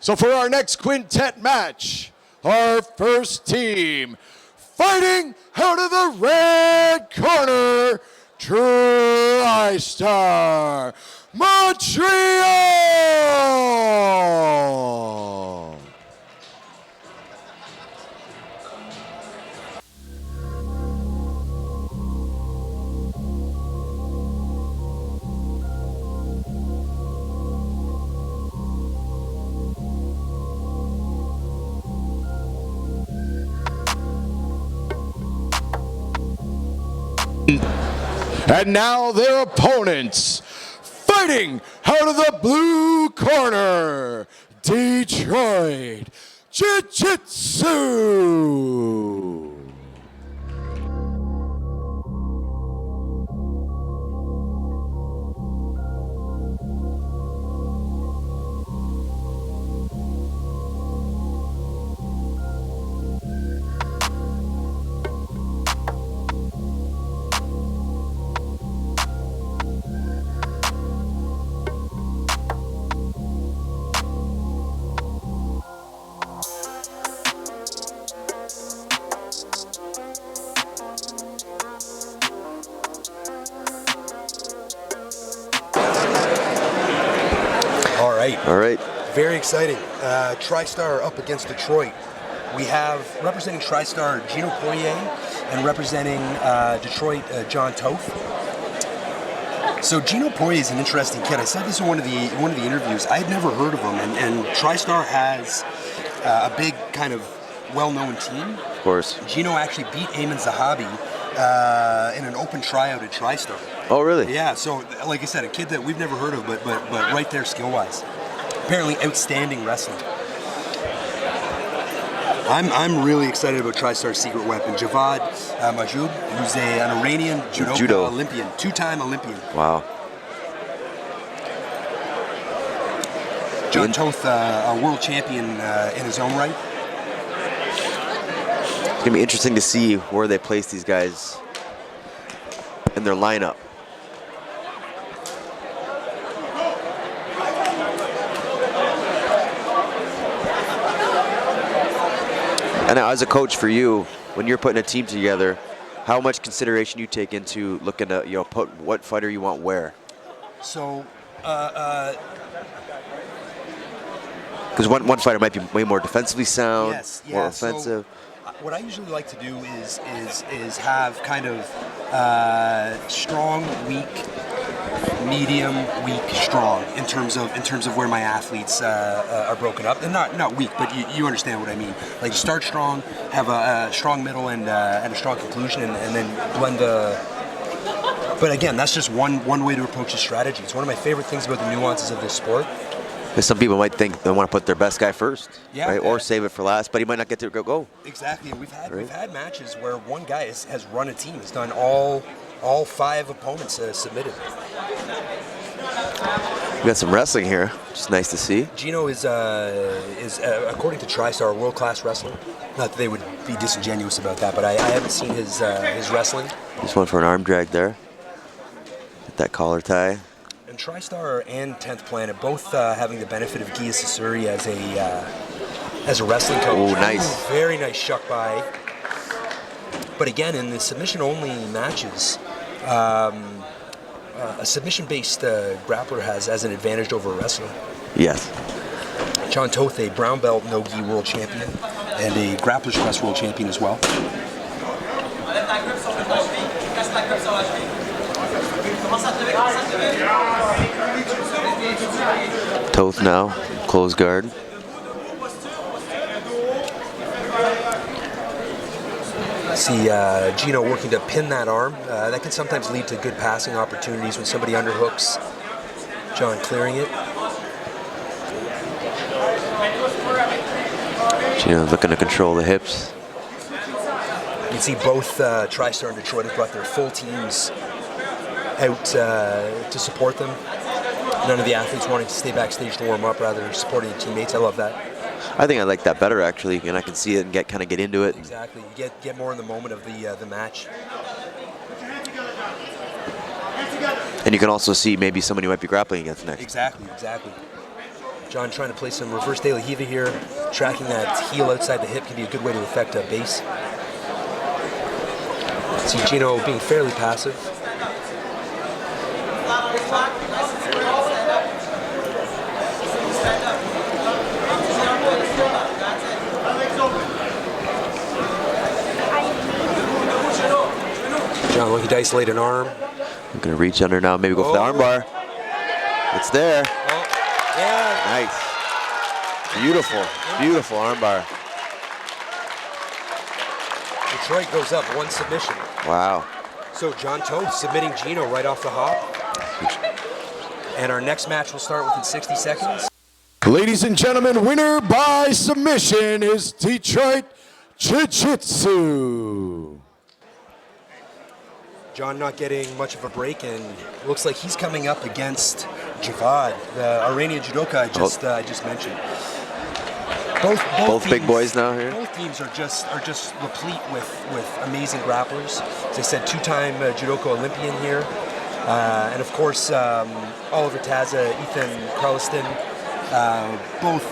So for our next quintet match, our first team, fighting out of the red corner, Tristar, Montreal. And now their opponents, fighting out of the blue corner, Detroit Jiu Jitsu. All right. Very exciting. Tristar up against Detroit. We have representing Tristar Gino and representing Detroit John Toth. So Gino Poirier is an interesting kid. I said this in one of the interviews. I had never heard of him, and Tristar has a big kind of well-known team. Of course. Gino actually beat Ayman Zahabi in an open tryout at Tristar. Oh, really? Yeah. So, like I said, a kid that we've never heard of, but right there skill-wise. Apparently outstanding wrestling. I'm really excited about Tristar's secret weapon, Javad Majoub, who's an Iranian judo Olympian, two-time Olympian. Wow. John Toth, a world champion in his own right. It's going to be interesting to see where they place these guys in their lineup. And now, as a coach for you, when you're putting a team together, how much consideration you take into looking at, put what fighter you want where? So, because one fighter might be way more defensively sound, more offensive. So what I usually like to do is have kind of strong, weak, medium, weak, strong in terms of where my athletes are broken up, and not weak, but you understand what I mean. Like start strong, have a strong middle and a strong conclusion, and then blend the. But again, that's just one way to approach the strategy. It's one of my favorite things about the nuances of this sport. Because some people might think they want to put their best guy first, yeah, right? Or save it for last, but he might not get to go. Exactly. We've had matches where one guy has run a team, has done all 5 opponents submitted. We got some wrestling here, which is nice to see. Gino is according to Tristar, a world-class wrestler. Not that they would be disingenuous about that, but I haven't seen his wrestling. Just went for an arm drag there. Get that collar tie. And Tristar and 10th Planet both having the benefit of Gia Sasuri as a wrestling coach. Oh, nice. Very nice shuck by. But again, in the submission-only matches, a submission-based grappler has an advantage over a wrestler. Yes. John Toth, a brown belt no-gi world champion, and a grappler's press world champion as well. Toth now, closed guard. See Gino working to pin that arm. That can sometimes lead to good passing opportunities when somebody underhooks. John clearing it. Gino looking to control the hips. You can see both Tristar and Detroit have brought their full teams out to support them. None of the athletes wanting to stay backstage to warm up, rather supporting their teammates. I love that. I think I like that better, actually, and I can see it and kind of get into it. Exactly. You get more in the moment of the match. And you can also see maybe somebody you might be grappling against next. Exactly. John trying to play some reverse De La Hiva here. Tracking that heel outside the hip can be a good way to affect a base. See Gino being fairly passive. John looking to isolate an arm. I'm gonna reach under now, maybe go for the armbar. It's there. Oh, yeah. Nice. Beautiful, beautiful armbar. Detroit goes up, 1 submission. Wow. So John Toth submitting Gino right off the hop. And our next match will start within 60 seconds. Ladies and gentlemen, winner by submission is Detroit Jiu Jitsu. John not getting much of a break, and looks like he's coming up against Javad, the Iranian judoka I just mentioned. Both big boys now here. Both teams are just replete with amazing grapplers. As I said, 2-time judoka Olympian here, and of course Oliver Taza, Ethan Carliston, both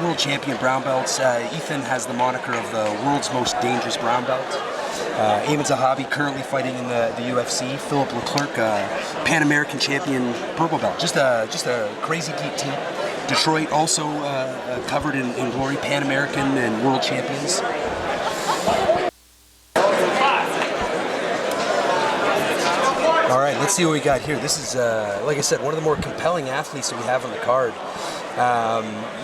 world champion brown belts. Ethan has the moniker of the world's most dangerous brown belt. Ayman Zahabi currently fighting in the UFC. Philip Leclerc, Pan American champion purple belt. Just a crazy geek team. Detroit also covered in glory, Pan American and world champions. All right, let's see what we got here. This is, like I said, one of the more compelling athletes that we have on the card.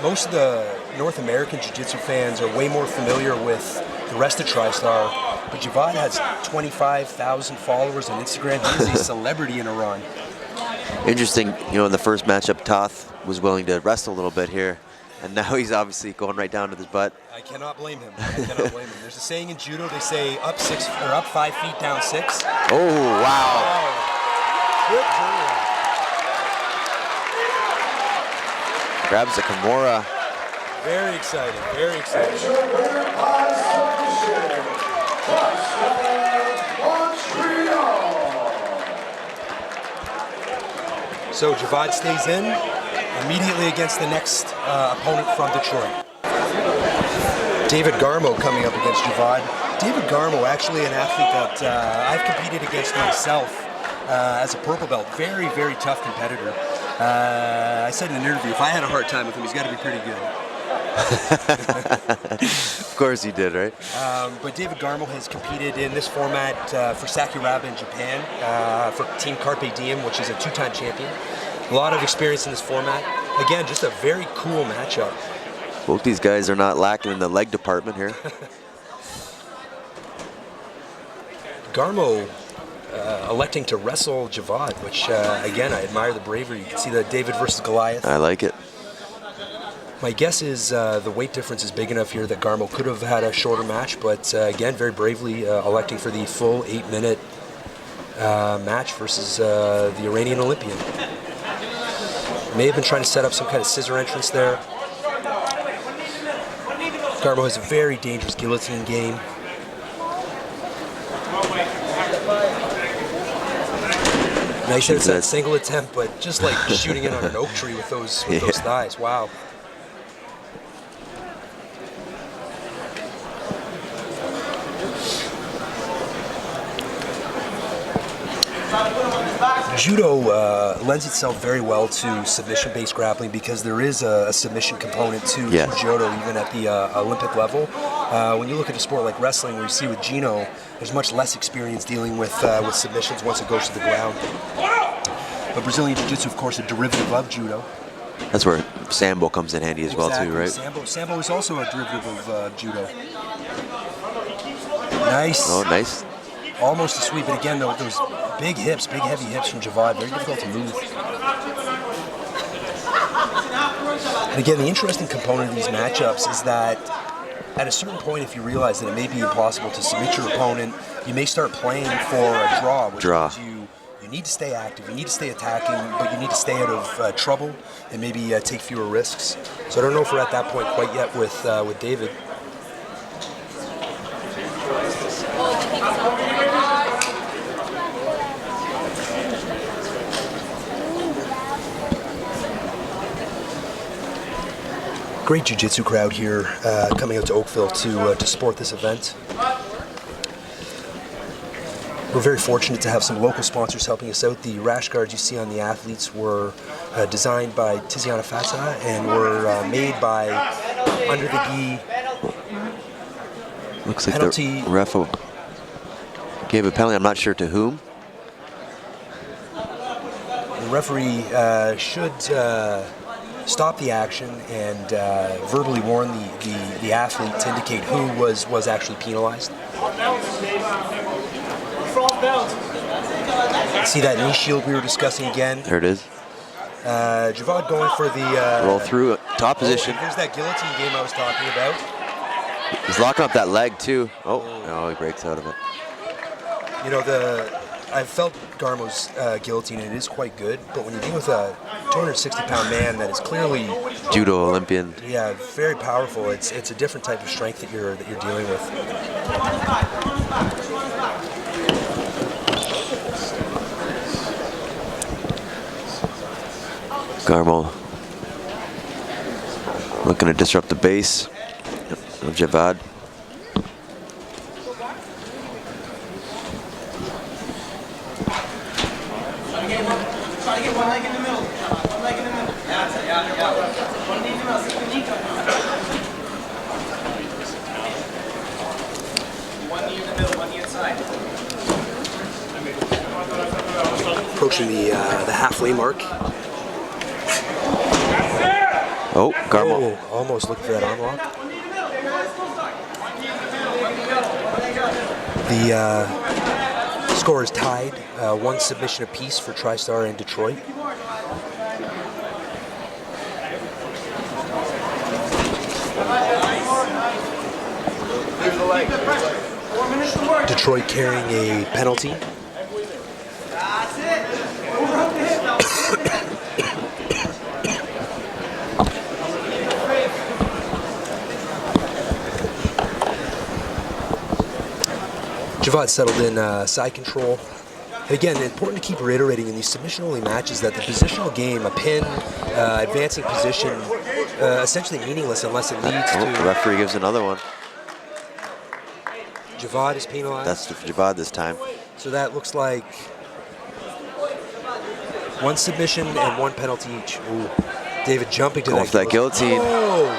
Most of the North American Jiu-Jitsu fans are way more familiar with the rest of Tristar, but Javad has 25,000 followers on Instagram. He is a celebrity in Iran. Interesting, you know, in the first matchup, Toth was willing to wrestle a little bit here, and now he's obviously going right down to his butt. I cannot blame him. There's a saying in judo, they say up 5 feet, down 6. Oh, wow. Good turnaround. Grabs the Kimura. Very exciting, very exciting. So Javad stays in immediately against the next opponent from Detroit. David Garmo coming up against Javad. David Garmo, actually an athlete that I've competed against myself as a purple belt. Very, very tough competitor. I said in an interview, if I had a hard time with him, he's got to be pretty good. Of course he did, right? But David Garmo has competed in this format for Sakuraba in Japan, for Team Carpe Diem, which is a 2-time champion. A lot of experience in this format. Again, just a very cool matchup. Both these guys are not lacking in the leg department here. Garmo electing to wrestle Javad, which, again, I admire the bravery. You can see the David versus Goliath. I like it. My guess is the weight difference is big enough here that Garmo could have had a shorter match, but again, very bravely electing for the full 8-minute match versus the Iranian Olympian. May have been trying to set up some kind of scissor entrance there. Garmo has a very dangerous guillotine game. Nice hits that single attempt, but just like shooting it on an oak tree with those thighs. Wow. Judo lends itself very well to submission-based grappling because there is a submission component to judo, even at the Olympic level. When you look at a sport like wrestling, where you see with Gino, there's much less experience dealing with submissions once it goes to the ground. But Brazilian Jiu-Jitsu, of course, a derivative of judo. That's where Sambo comes in handy as well, too, right? Sambo is also a derivative of judo. Nice. Oh, nice. Almost a sweep, but again, though, those big hips, big heavy hips from Javad, very difficult to move. And again, the interesting component of these matchups is that at a certain point, if you realize that it may be impossible to submit your opponent, you may start playing for a draw, which means you need to stay active, you need to stay attacking, but you need to stay out of trouble and maybe take fewer risks. So I don't know if we're at that point quite yet with David. Great Jiu Jitsu crowd here coming out to Oakville to support this event. We're very fortunate to have some local sponsors helping us out. The rash guards you see on the athletes were designed by Tiziana Fata and were made by Under the Gi. Looks like penalty. The ref gave a penalty. I'm not sure to whom. The referee should stop the action and verbally warn the athlete to indicate who was actually penalized. See that knee shield we were discussing again? There it is. Javad going for the... roll through, top position. Here's that guillotine game I was talking about. He's locking up that leg too. Oh, no, he breaks out of it. You know, I've felt Garmo's guillotine, and it is quite good, but when you deal with a 260-pound man that is clearly... Judo Olympian. Yeah, very powerful. It's a different type of strength that you're dealing with. Garmo looking to disrupt the base of Javad. Approaching the halfway mark. Oh, Garmo. Oh, almost looking for that arm lock. The score is tied, one submission apiece for Tristar and Detroit. Detroit carrying a penalty. Javad settled in side control. And again, important to keep reiterating in these submission-only matches that the positional game, a pin, advancing position, essentially meaningless unless it leads to... The referee gives another one. Javad is penalized. That's Javad this time. So that looks like one submission and one penalty each. Ooh. David jumping to Going for that guillotine. Oh.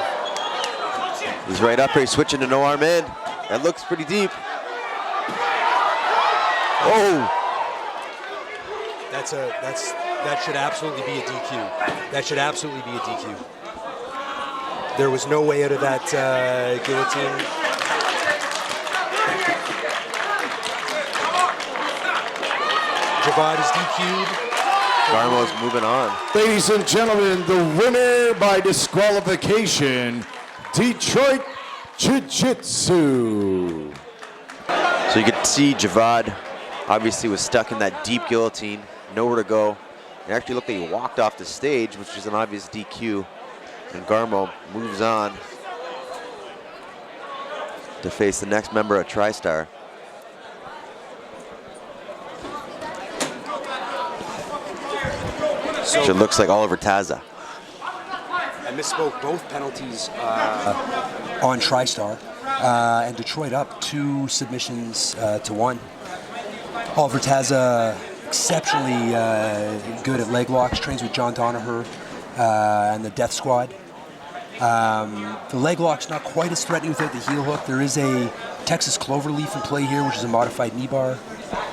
He's right up here, he's switching to no arm in. That looks pretty deep. Oh! That should absolutely be a DQ. That should absolutely be a DQ. There was no way out of that guillotine. Javad is DQ'd. Garmo's moving on. Ladies and gentlemen, the winner by disqualification, Detroit Jiu Jitsu. So you could see Javad obviously was stuck in that deep guillotine, nowhere to go. It actually looked like he walked off the stage, which is an obvious DQ. And Garmo moves on to face the next member of Tristar. Which it looks like Oliver Taza. I misspoke, both penalties on Tristar, and Detroit up 2 submissions to 1. Oliver Taza exceptionally good at leg locks, trains with John Donaher and the Death Squad. The leg lock's not quite as threatening without the heel hook. There is a Texas Cloverleaf in play here, which is a modified knee bar.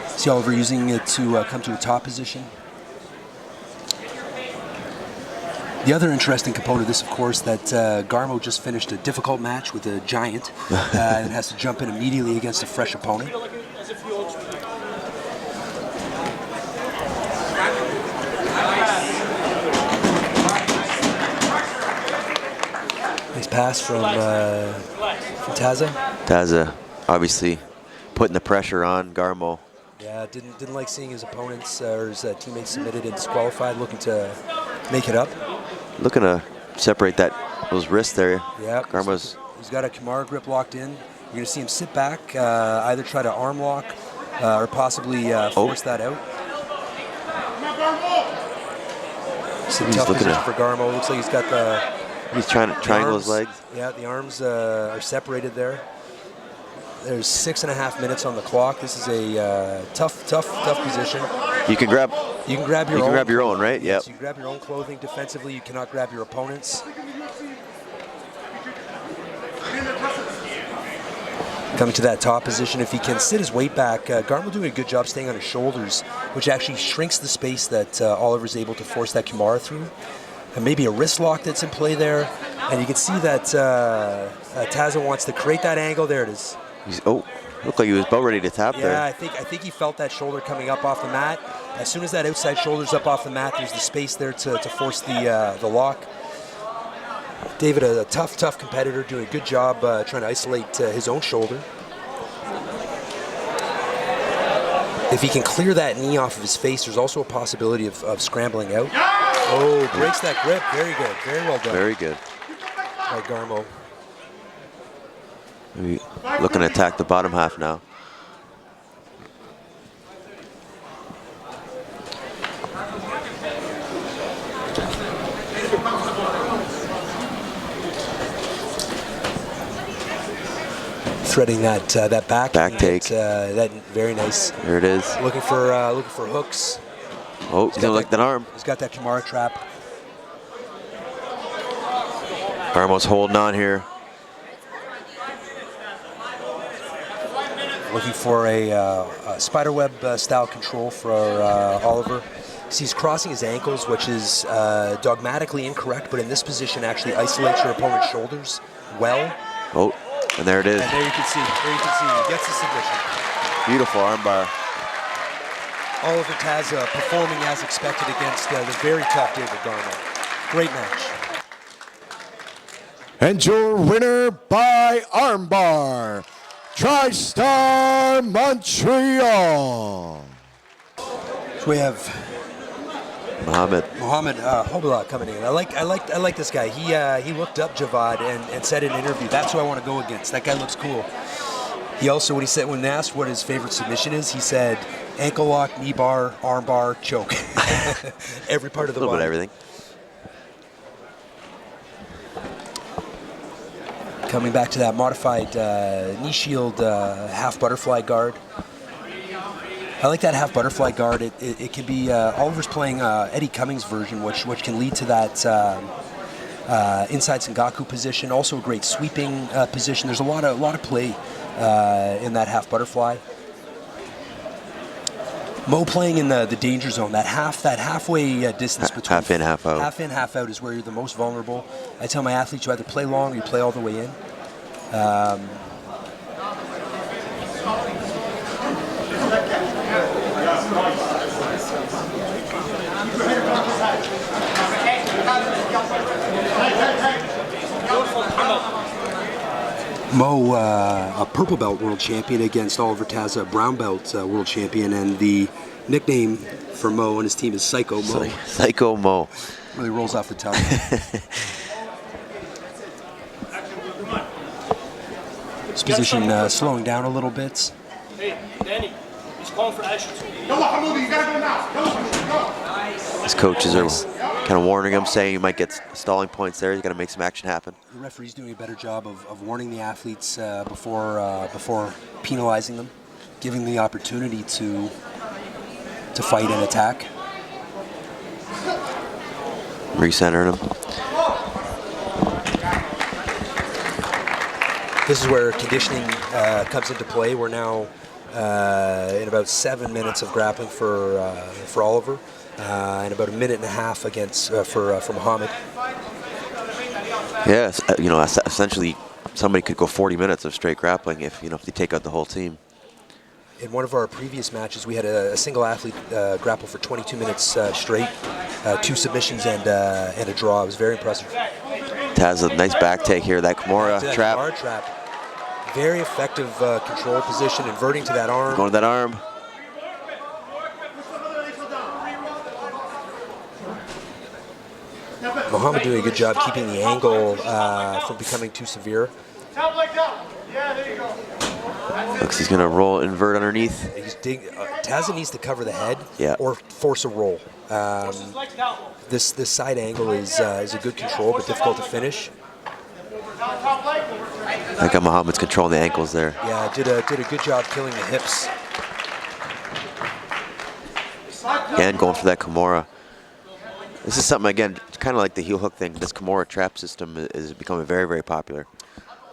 See Oliver using it to come to a top position. The other interesting component of this, of course, that Garmo just finished a difficult match with a giant and has to jump in immediately against a fresh opponent. Nice pass from Taza. Taza obviously putting the pressure on Garmo. Yeah, didn't like seeing his opponents or his teammates submitted and disqualified, looking to make it up. Looking to separate those wrists there. Yeah, Garmo's. He's got a Kimura grip locked in. You're going to see him sit back, either try to arm lock or possibly force that out. It's a tough position for Garmo. Looks like he's got the He's trying to triangle his legs. Yeah, the arms are separated there. There's 6.5 minutes on the clock. This is a tough position. You can grab your own, right? Yes, Yep. you grab your own clothing. Defensively, you cannot grab your opponent's. Coming to that top position, if he can sit his weight back, Garmo doing a good job staying on his shoulders, which actually shrinks the space that Oliver's able to force that Kimura through. And maybe a wrist lock that's in play there. And you can see that Taza wants to create that angle. There it is. Looked like he was about ready to tap there. Yeah, I think he felt that shoulder coming up off the mat. As soon as that outside shoulder's up off the mat, there's the space there to force the lock. David, a tough competitor, doing a good job trying to isolate his own shoulder. If he can clear that knee off of his face, there's also a possibility of scrambling out. Oh, breaks that grip. Very good. Very well done. Very good. By Garmo. Maybe looking to attack the bottom half now. Threading that back take. That very nice. There it is. Looking for hooks. Oh, he's gonna lick that arm. He's got that Kimura trap. Garmo's holding on here. Looking for a spiderweb style control for Oliver. He's crossing his ankles, which is dogmatically incorrect, but in this position actually isolates your opponent's shoulders well. Oh, and there it is. And there you can see, he gets the submission. Beautiful armbar. Oliver Taza performing as expected against the very tough David Garmo. Great match. And your winner by armbar, Tristar Montreal. So we have Mohammed Hobila coming in. I like this guy. He looked up Javad and said in an interview, that's who I want to go against. That guy looks cool. He also, when asked what his favorite submission is, he said ankle lock, knee bar, arm bar, choke. Every part of the body. A little bit of everything. Coming back to that modified knee shield half butterfly guard. I like that half butterfly guard. It can be Oliver's playing Eddie Cummings' version, which can lead to that inside Sengaku position. Also a great sweeping position. There's a lot of play in that half butterfly. Mo playing in the danger zone. That halfway distance between half in, half out. Half in, half out is where you're the most vulnerable. I tell my athletes you either play long or you play all the way in. Mo, a purple belt world champion against Oliver Taza, brown belt world champion, and the nickname for Mo and his team is Psycho Mo. Psycho Mo. Really rolls off the tongue. This position slowing down a little bit. Hey, Danny, he's calling for action. His coaches are kind of warning him, saying he might get stalling points there. He's got to make some action happen. The referee's doing a better job of warning the athletes before penalizing them, giving the opportunity to fight and attack. Recentering him. This is where conditioning comes into play. We're now in about 7 minutes of grappling for Oliver, and about a minute and a half against for Muhammad. Yes, essentially somebody could go 40 minutes of straight grappling if they take out the whole team. In one of our previous matches, we had a single athlete grapple for 22 minutes straight, 2 submissions and a draw. It was very impressive. Taz, a nice back take here. That Kimura trap. Kimura trap. Very effective control position, inverting to that arm. Going to that arm. Muhammad doing a good job keeping the angle from becoming too severe. Tap like that. Yeah, there you go. Looks he's gonna roll invert underneath. Tazza needs to cover the head Yeah. or force a roll. This side angle is a good control, but difficult to finish. I got Muhammad's controlling the ankles there. Yeah, did a good job killing the hips. And going for that Kimura. This is something, again, kind of like the heel hook thing. This Kimura trap system is becoming very, very popular.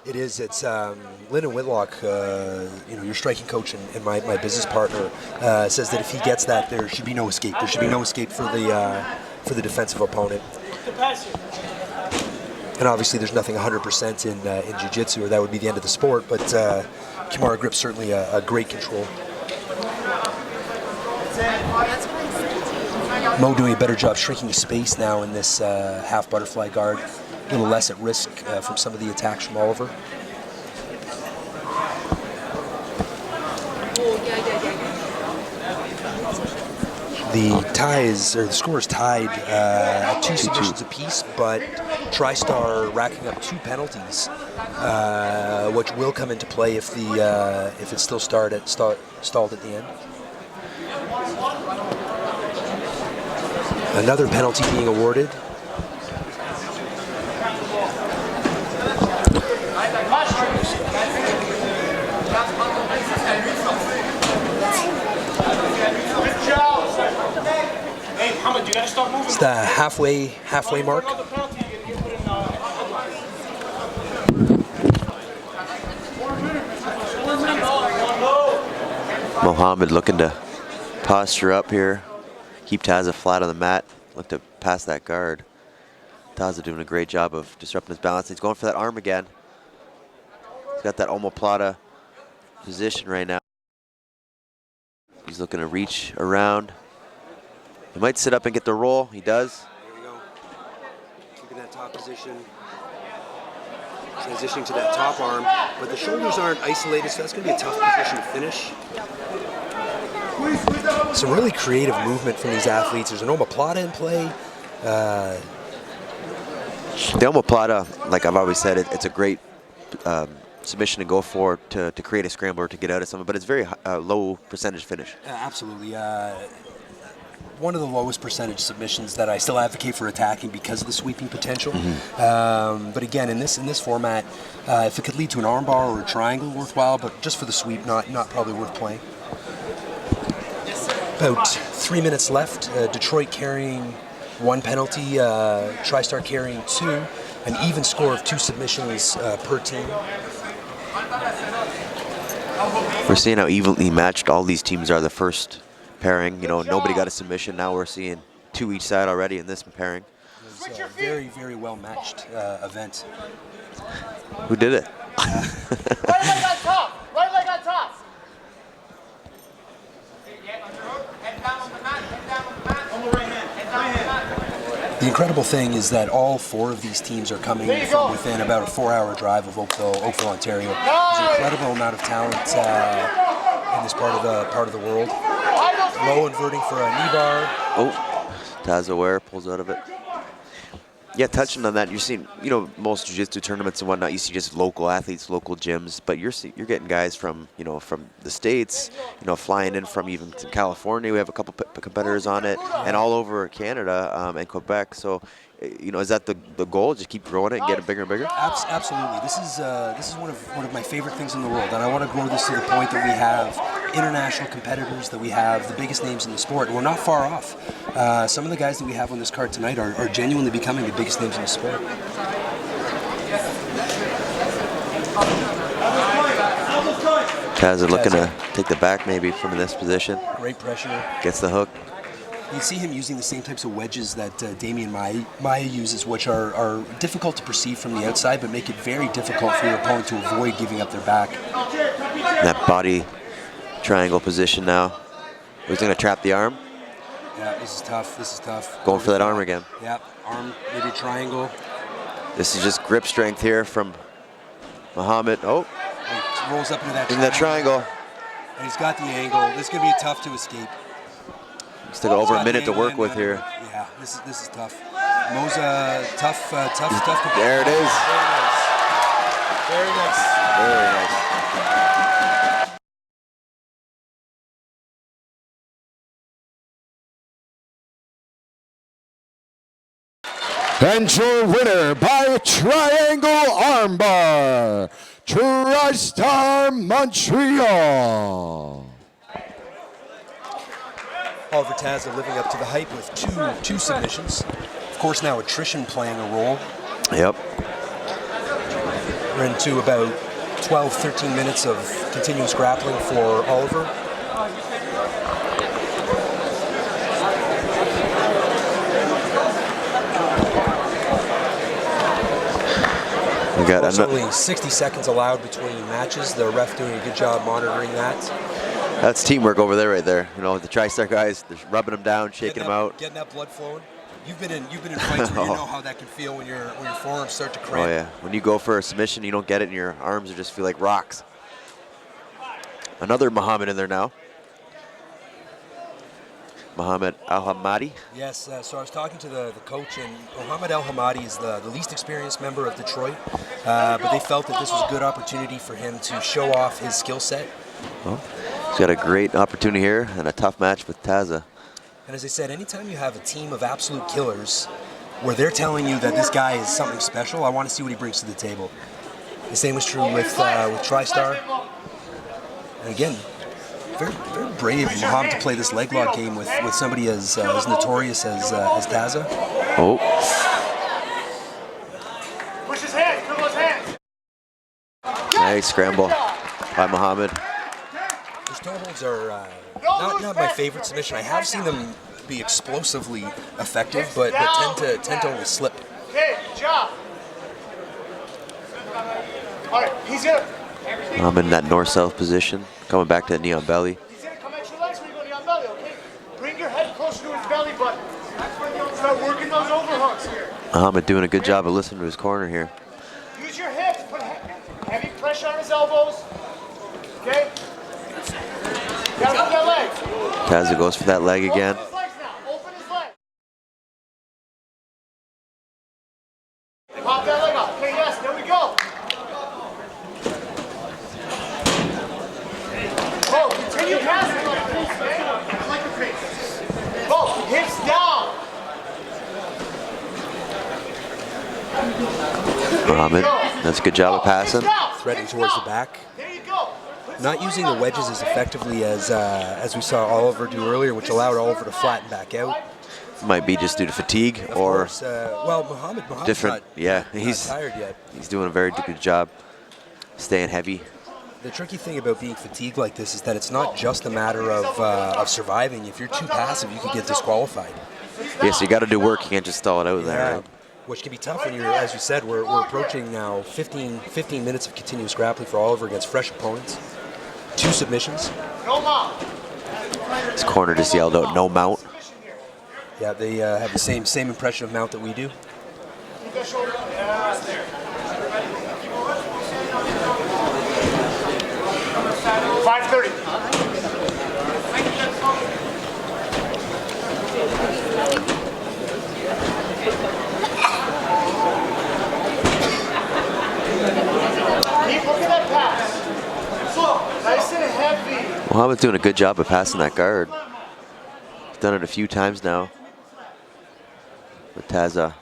It is. It's Lyndon Whitlock, your striking coach and my business partner, says that if he gets that, there should be no escape. There should be no escape for the defensive opponent. And obviously, there's nothing 100% in Jiu Jitsu, or that would be the end of the sport. But Kimura grip's certainly a great control. Mo doing a better job shrinking the space now in this half butterfly guard. A little less at risk from some of the attacks from Oliver. The score is tied at 2 submissions apiece, but Tristar racking up 2 penalties, which will come into play if it's still stalled at the end. Another penalty being awarded. It's the halfway mark. Muhammad looking to posture up here. Keep Tazza flat on the mat. Look to pass that guard. Tazza doing a great job of disrupting his balance. He's going for that arm again. He's got that omoplata position right now. He's looking to reach around. He might sit up and get the roll. He does. There we go. Keeping that top position. Transitioning to that top arm. But the shoulders aren't isolated, so that's going to be a tough position to finish. Some really creative movement from these athletes. There's an omoplata in play. The omoplata, like I've always said, it's a great submission to go for to create a scrambler to get out of something, but it's very low percentage finish. Absolutely. One of the lowest percentage submissions that I still advocate for attacking because of the sweeping potential. But again, in this format, if it could lead to an armbar or a triangle, worthwhile. But just for the sweep, not probably worth playing. About 3 minutes left. Detroit carrying 1 penalty, Tristar carrying 2. An even score of 2 submissions per team. We're seeing how evenly matched all these teams are. The first pairing, nobody got a submission. Now we're seeing 2 each side already in this pairing. It was a very, very well matched event. Who did it? Right leg on top. Right leg on top. The incredible thing is that all 4 of these teams are coming from within about a 4-hour drive of Oakville, Ontario. There's an incredible amount of talent in this part of the world. Low inverting for a knee bar. Oh, Tazza Ware pulls out of it. Yeah, touching on that, you're seeing, most jiu-jitsu tournaments and whatnot, you see just local athletes, local gyms, but you're getting guys from, from the States, flying in from even California. We have a couple competitors on it, and all over Canada and Quebec. So, is that the goal? Just keep growing it and get it bigger and bigger? Absolutely. This is one of my favorite things in the world, and I want to grow this to the point that we have international competitors, that we have the biggest names in the sport. And we're not far off. Some of the guys that we have on this card tonight are genuinely becoming the biggest names in the sport. Tazza looking to take the back maybe from this position. Great pressure. Gets the hook. You see him using the same types of wedges that Damian Maya uses, which are difficult to perceive from the outside, but make it very difficult for your opponent to avoid giving up their back. That body triangle position now. He's going to trap the arm. Yeah, this is tough. Going for that arm again. Yeah, arm, maybe triangle. This is just grip strength here from Muhammad. Oh. He rolls up into that in that triangle. And he's got the angle. This is going to be tough to escape. Still got over a minute to work with here. Yeah, this is tough. Mo's tough. There it is. Very nice. Very nice. And your winner by triangle armbar, Tristar Montreal. Oliver Taza living up to the hype with two submissions. Of course, now attrition playing a role. Yep. We're into about 12, 13 minutes of continuous grappling for Oliver. There's only 60 seconds allowed between matches. The ref doing a good job monitoring that. That's teamwork over there, right there. You know, the Tristar guys, they're rubbing them down, shaking them out. Getting that blood flowing. You've been in fights where you know how that can feel when your forearms start to cramp. Oh yeah, when you go for a submission, you don't get it, and your arms just feel like rocks. Another Muhammad in there now. Muhammad Al-Ahmadi. Yes, so I was talking to the coach, and Muhammad Al-Ahmadi is the least experienced member of Detroit, but they felt that this was a good opportunity for him to show off his skill set. Well, he's got a great opportunity here and a tough match with Taza. And as I said, anytime you have a team of absolute killers where they're telling you that this guy is something special, I want to see what he brings to the table. The same was true with Tristar. And again, very, very brave of Muhammad to play this leg lock game with somebody as notorious as Taza. Oh. Push his hand, dribble his hand. Nice scramble by Muhammad. His toe holds are not my favorite submission. I have seen them be explosively effective, but tend to only slip. Okay, good job. All right, he's gonna. I'm in that north-south position, coming back to the knee on belly. He's gonna come at your legs when you go knee on belly. Okay, bring your head closer to his belly button. Start working those overhooks here. Muhammad doing a good job of listening to his corner here. Use your hips. Put heavy pressure on his elbows. Okay. Gotta move that leg. Taza goes for that leg again. Open his legs now. Open his leg. Pop that leg up. Okay, yes, there we go. Oh, continue passing like this, okay? Like your face. Oh, hips down. Muhammad, that's a good job of passing. Threading towards the back. There you go. Not using the wedges as effectively as we saw Oliver do earlier, which allowed Oliver to flatten back out. Might be just due to fatigue or Muhammad's different. Not he's tired yet. He's doing a very good job staying heavy. The tricky thing about being fatigued like this is that it's not just a matter of surviving. If you're too passive, you could get disqualified. Yeah, so you got to do work. You can't just stall it out there. Right? Which can be tough when you're, as you said, we're approaching now 15 minutes of continuous grappling for Oliver against fresh opponents. 2 submissions. No mount. His corner just yelled out, "No mount." Yeah, they have the same impression of mount that we do. Keep that shoulder up. Yes, there. 5:30. Keep looking at that pass. Nice and heavy. Muhammad's doing a good job of passing that guard. He's done it a few times now. But Taza,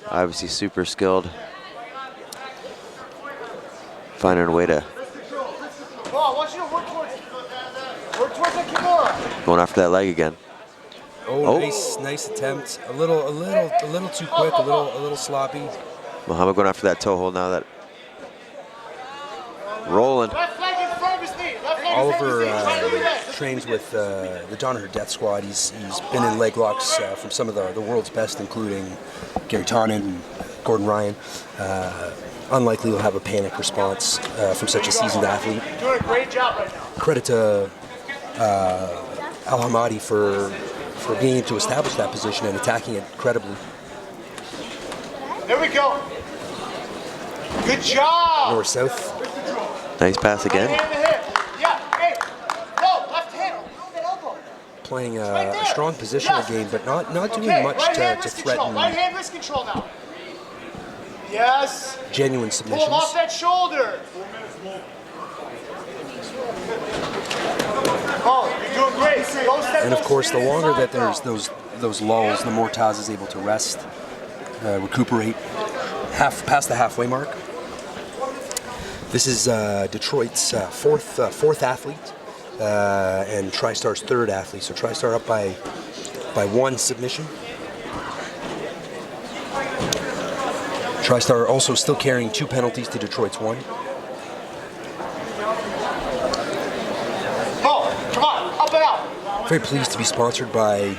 obviously super skilled. Finding a way to Oh, I want you to work towards that Kimura. going after that leg again. Oh, nice attempt. A little too quick. A little sloppy. Muhammad going after that toe hold now. That rolling. Left leg in front of his knee. Left leg Oliver in front of his knee. trains with the Danaher Death Squad. He's been in leg locks from some of the world's best, including Gary Tonin and Gordon Ryan. Unlikely he'll have a panic response from such a seasoned athlete. You're doing a great job right now. Credit to Al-Ahmadi for being able to establish that position and attacking it credibly. There we go. Good job. North-south. Nice pass again. Right hand to hip. Yeah, hey. No, left hand. Elbow. Playing a strong positional game, but not doing much right hand to wrist control. Right threaten hand wrist control now. Yes. genuine Pull him submissions. off that shoulder. Oh, you're doing great. And of course, the longer that there's those lulls, the more Taz is able to rest recuperate past the halfway mark. This is Detroit's fourth athlete and Tristar's third athlete. So Tristar up by one submission. Tristar also still carrying 2 penalties to Detroit's 1. Come on, up and out. Very pleased to be sponsored by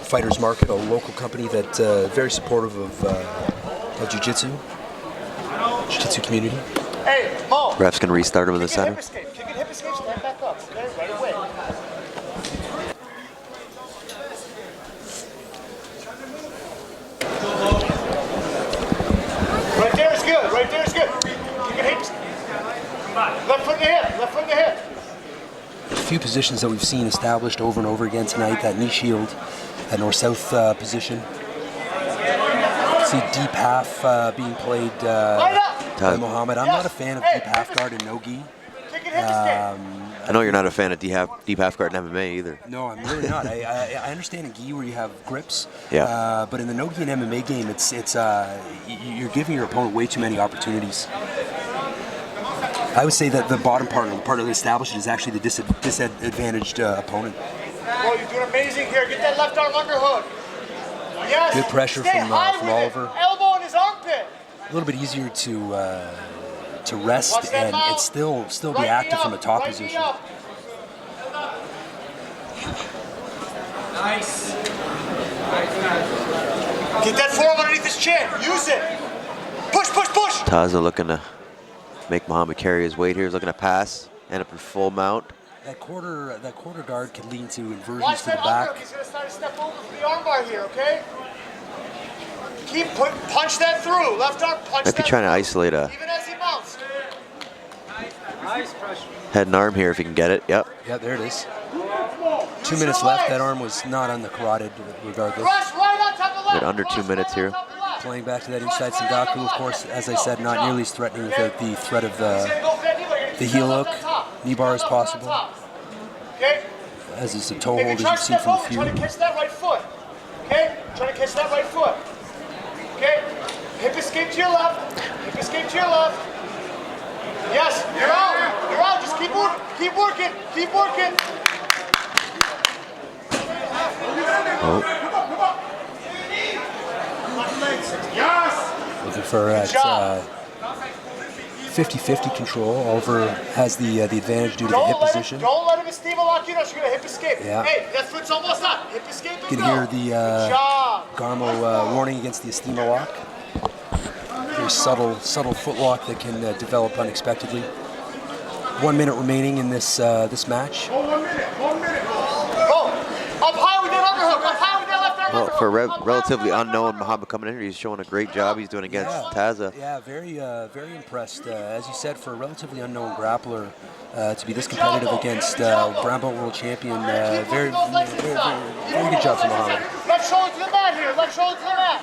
Fighters Market, a local company that very supportive of Jiu Jitsu community. Hey, Mo. Ref's gonna restart him in the Kick and center. hip escape. Kick and hip escape. Stand back up. Okay, right away. Right there is good. Right there is good. Kick and hip escape. Left foot in the hip. Left foot in the hip. A few positions that we've seen established over and over again tonight. That knee shield, that north-south position. See deep half being played by Muhammad. I'm not a fan of deep half guard and no gi. Kick and hip escape. I know you're not a fan of deep half guard in MMA either. No, I'm really not. I understand in gi where you have grips. Yeah. But in the no gi and MMA game, it's you're giving your opponent way too many opportunities. I would say that the bottom part of the established is actually the disadvantaged opponent. Oh, you're doing amazing here. Get that left arm underhook. Yes. Good pressure Stay from high with Oliver. it. Elbow in his armpit. A little bit easier to rest Watch that and mouth. still be Right active knee from a up. top Right knee position. up. Nice. Get that forearm underneath his chin. Use it. Push, push, push. Taza looking to make Muhammad carry his weight here. He's looking to pass, end up in full mount. That quarter guard can lead to inversions Watch to the that back. underhook. He's going to start to step over for the armbar here, okay? Punch that through. Left arm, punch Might be that trying to through. isolate a Even as he mounts. Nice pressure. head and arm here if he can get it. Yep. Yeah, there it is. Use 2 minutes your left. legs. That arm was not on the carotid regardless. Press right on top of left. Bit under 2 Press minutes right on here. top of left. Playing back to that inside Sengaku, of course, as I said, not nearly as threatening without the threat of He's gonna go for that knee bar. You're gonna the keep heel that hook, left on top. knee bar as Left on possible. top. Okay? as is the toe If hold, you as try you've to seen step from a over, try to few. catch that right foot. Okay? Try to catch that right foot. Okay? Hip escape to your left. Hip escape to your left. Yes, you're out. You're out. Just keep working. Keep working. Keep working. Yes. Looking for Good job. 50-50 control. Oliver has the advantage due to the hip position. Don't let him Steve lock you. You're gonna hip escape. Yeah. Hey, that foot's almost up. Hip escape. You can hear the Good job. Garmo warning against the Estima lock. Very subtle footlock that can develop unexpectedly. 1 minute remaining in this match. Oh, 1 minute. 1 minute. Go. Up high with that underhook. Up high with that left arm Well, underhook. for Up high with relatively that left unknown arm. Muhammad coming in here, he's showing a great job he's doing against Taza. Yeah, very impressed. As you said, for a relatively unknown grappler to be this competitive against brown belt world champion, very good job from Muhammad. Left shoulder to the mat here. Left shoulder to the mat.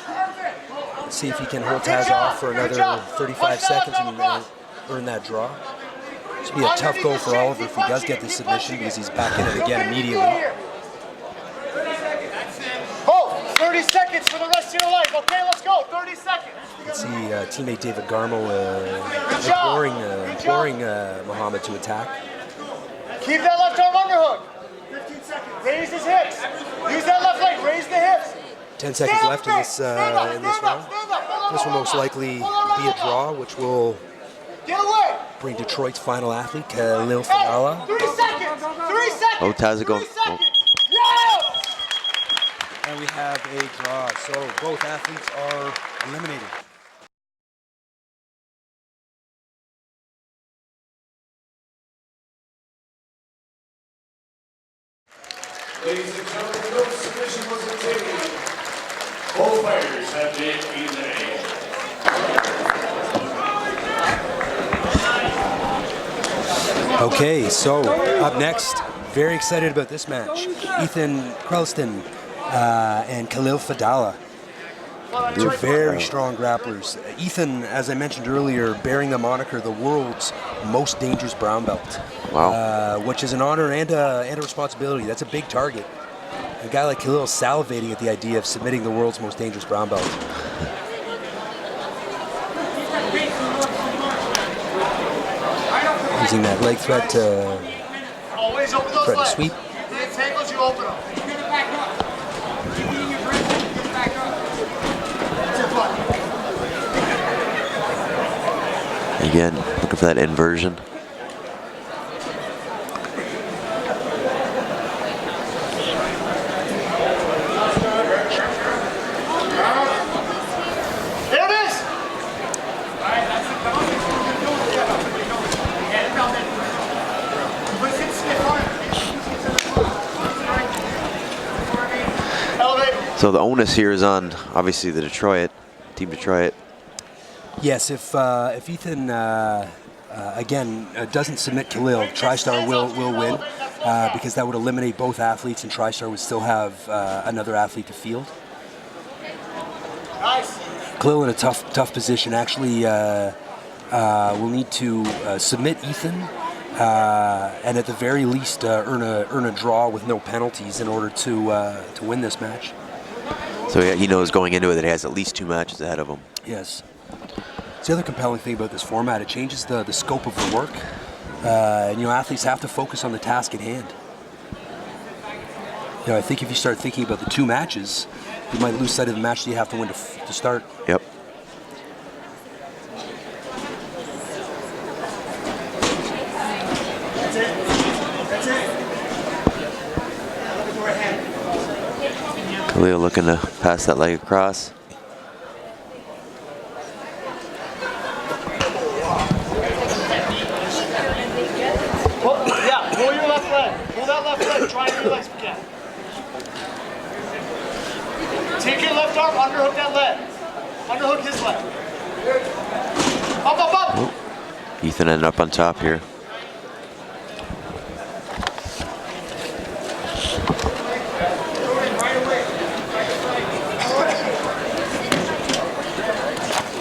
Let's see if he can hold Taz off for another 35 seconds and earn that draw. This will be a tough goal for Oliver if he does get this submission because he's back in it again immediately. Oh, 30 seconds for the rest of your life. Okay, let's go. 30 seconds. Let's see teammate David Garmo imploring Muhammad to attack. Keep that left arm underhook. 15 seconds. Raise his hips. Use that left leg. Raise the hips. 10 seconds left in this round. This will most likely be a draw, which will Get away. bring Detroit's final athlete, Khalil Fadala. 3 seconds. 3 seconds. Oh, Taza going. 3 seconds. Yes. And we have a draw, so both athletes are eliminated. Ladies and gentlemen, no submission was obtained. Both fighters have been eliminated. Okay, so up next, very excited about this match. Ethan Krellston and Khalil Fadala. Two very strong grapplers. Ethan, as I mentioned earlier, bearing the moniker the world's most dangerous brown belt. Wow. Which is an honor and a responsibility. That's a big target. A guy like Khalil is salivating at the idea of submitting the world's most dangerous brown belt. Using that leg threat to Always open those threat to legs. sweep. The entangles, you open them. Again, looking for that inversion. There it is. Elevate. So the onus here is on, obviously, the Team Detroit. Yes, if Ethan again doesn't submit Khalil, Tristar will win because that would eliminate both athletes, and Tristar would still have another athlete to field. Nice. Khalil in a tough position. Actually, will need to submit Ethan, and at the very least earn a draw with no penalties in order to win this match. So yeah, he knows going into it that he has at least 2 matches ahead of him. Yes. It's the other compelling thing about this format. It changes the scope of the work. And, athletes have to focus on the task at hand. I think if you start thinking about the 2 matches, you might lose sight of the match that you have to win to start. Yep. That's it. That's it. Khalil looking to pass that leg across. Pull your left leg. Pull that left leg. Try your legs again. Take your left arm, underhook that leg. Underhook his leg. Up, up, up. Oh. Ethan ended up on top here.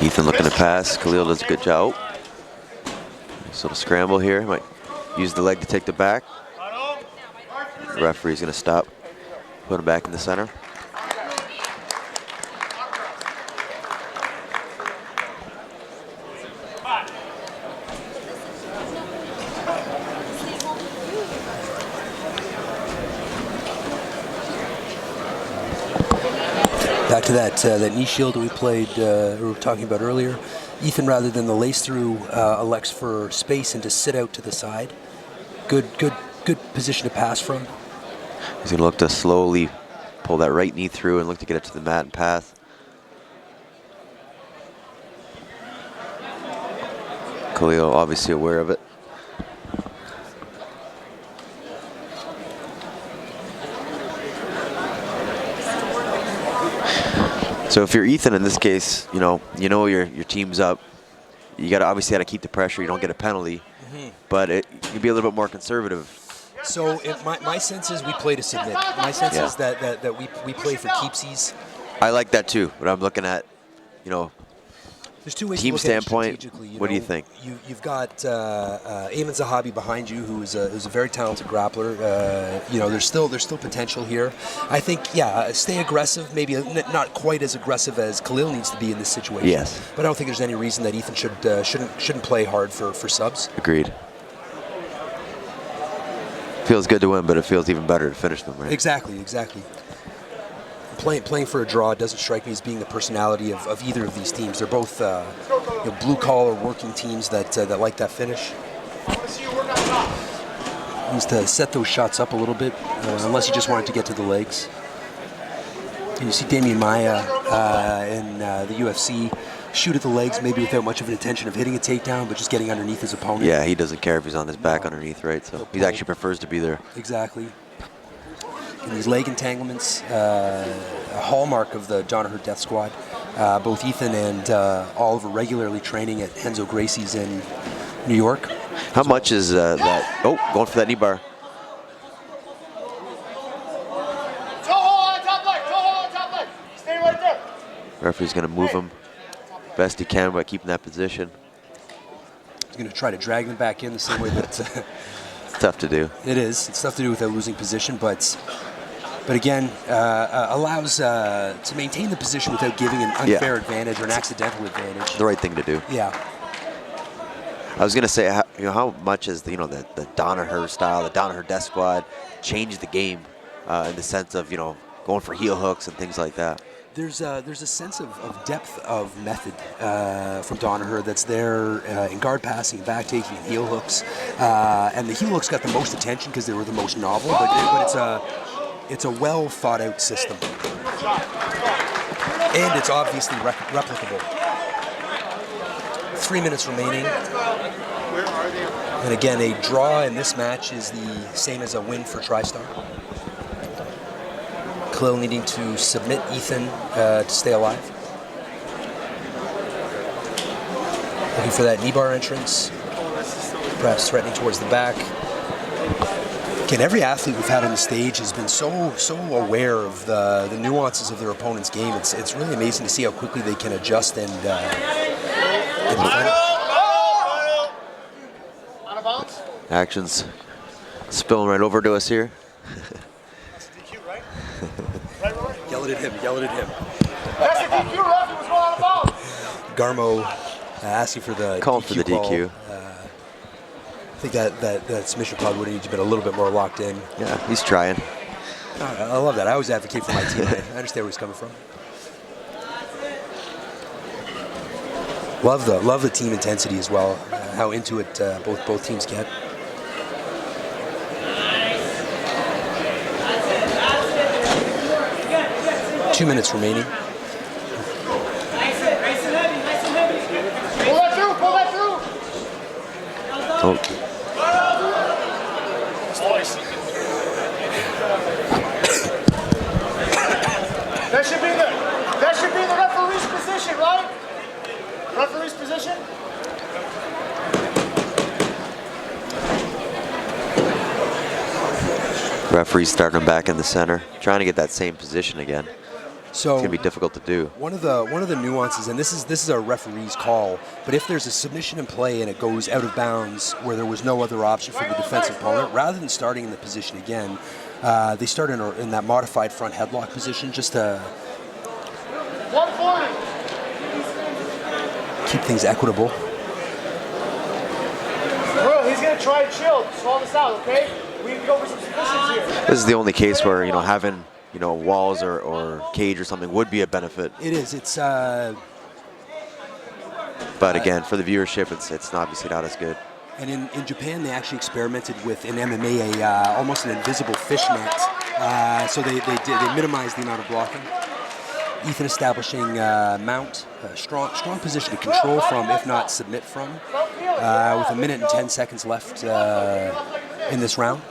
Ethan looking to pass. Khalil does a good job. Nice little scramble here. Might use the leg to take the back. The referee's going to stop. Put him back in the center. Back to that knee shield that we were talking about earlier. Ethan, rather than the lace through, elects for space and to sit out to the side. Good position to pass from. He's going to look to slowly pull that right knee through and look to get it to the mat and path. Khalil obviously aware of it. So if you're Ethan in this case, you know your team's up. You obviously got to keep the pressure. You don't get a penalty, but you can be a little bit more conservative. So my sense is we play to submit. My sense is that we play for keepsies. I like that too, but I'm looking at, There's 2 ways team to look at it standpoint. strategically. What do you think? You've got Ayman Zahabi behind you, who's a very talented grappler. There's still potential here. I think, stay aggressive. Maybe not quite as aggressive as Khalil needs to be in this situation. Yes. But I don't think there's any reason that Ethan shouldn't play hard for subs. Agreed. Feels good to win, but it feels even better to finish them, right? Exactly. Playing for a draw doesn't strike me as being the personality of either of these teams. They're both blue-collar working teams that like that finish. Needs to set those shots up a little bit, unless you just want it to get to the legs. And you see Damian Maia in the UFC shoot at the legs, maybe without much of an intention of hitting a takedown, but just getting underneath his opponent. Yeah, he doesn't care if he's on his back underneath, right? So he actually prefers to be there. Exactly. And these leg entanglements, a hallmark of the Danaher Death Squad. Both Ethan and Oliver regularly training at Renzo Gracie's in New York. How much is that? Oh, going for that knee bar. Toe hold on top leg. Toe hold on top leg. Stay right there. Referee's going to move him best he can by keeping that position. He's going to try to drag them back in the same way that It's tough to do. it is. It's tough to do without losing position, but again, allows to maintain the position without giving an unfair advantage or an accidental advantage. The right thing to do. Yeah. I was gonna say, how much has the the Danaher style, the Danaher death squad, changed the game in the sense of going for heel hooks and things like that. There's a sense of depth of method from Danaher that's there in guard passing, back taking, and heel hooks. And the heel hooks got the most attention because they were the most novel, but it's a well thought out system. And it's obviously replicable. 3 minutes remaining. And again, a draw in this match is the same as a win for Tristar. Khalil needing to submit Ethan to stay alive. Looking for that knee bar entrance. Perhaps threatening towards the back. Again, every athlete we've had on the stage has been so aware of the nuances of their opponent's game. It's really amazing to see how quickly they can adjust and Action's spilling right over to us here. DQ, right? Right, Rory? Yell it at him, yell it at him. That's the DQ, ref. He was going out of bounds. Garmo asking for the Calling DQ for the DQ. I think that submission probably would have needed to be a little bit more locked in. Yeah, he's trying. I love that. I always advocate for my team. I understand where he's coming from. Love the team intensity as well. How into it both teams get. Two minutes remaining. Pull that through, pull that through. Oh, That should be the referee's position, right? Referee's position. referee's starting him back in the center, trying to get that same position again. So It's gonna be difficult to do. One of the nuances, and this is a referee's call, but if there's a submission in play and it goes out of bounds where there was no other option for the defensive opponent, rather than starting in the position again, they start in that modified front headlock position just to 140. keep things equitable. Bro, he's gonna try and chill. Solve this out, okay? We can go for some submissions here. This is the only case where having walls or cage or something would be a benefit. It is. It's But again, for the viewership, it's obviously not as good. and in Japan they actually experimented with in MMA almost an invisible fish net, so they minimized the amount of blocking. Ethan establishing mount, strong position to control from, if not submit from, with 1 minute and 10 seconds left in this round.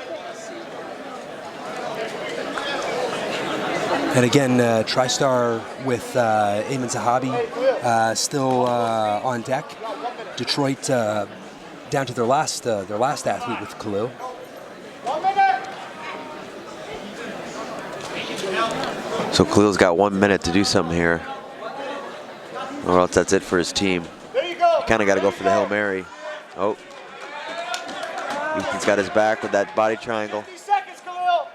And again, Tristar with Ayman Zahabi still on deck. Detroit down to their last athlete with Khalil. 1 minute. So Khalil's got 1 minute to do something here, or else that's it for his team. There you go. Kind of got to go for the Hail Mary. Oh, Ethan's got his back with that body triangle. 50 seconds, Khalil.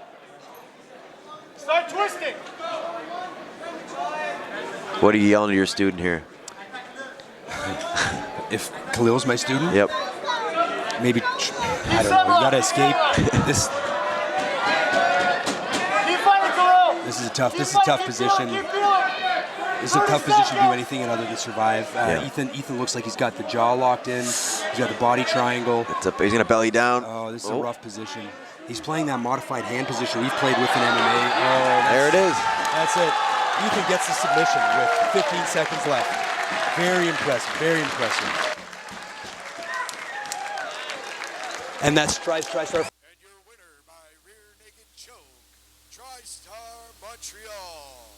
Start twisting. What are you yelling to your student here? If Khalil's my student, Yep. maybe I don't know. We gotta escape this. Keep fighting, Khalil. This is a tough Keep position. feeling, keep feeling. This is a tough position to do anything other than survive. Yeah. Ethan looks like he's got the jaw locked in. He's got the body triangle. It's up. He's gonna belly down. Oh, this is a rough position. He's playing that modified hand position we've played with in MMA. Oh, There it is. that's it. Ethan gets the submission with 15 seconds left. Very impressive, very impressive. And that's Tristar. And your winner by rear naked choke, Tristar Montreal.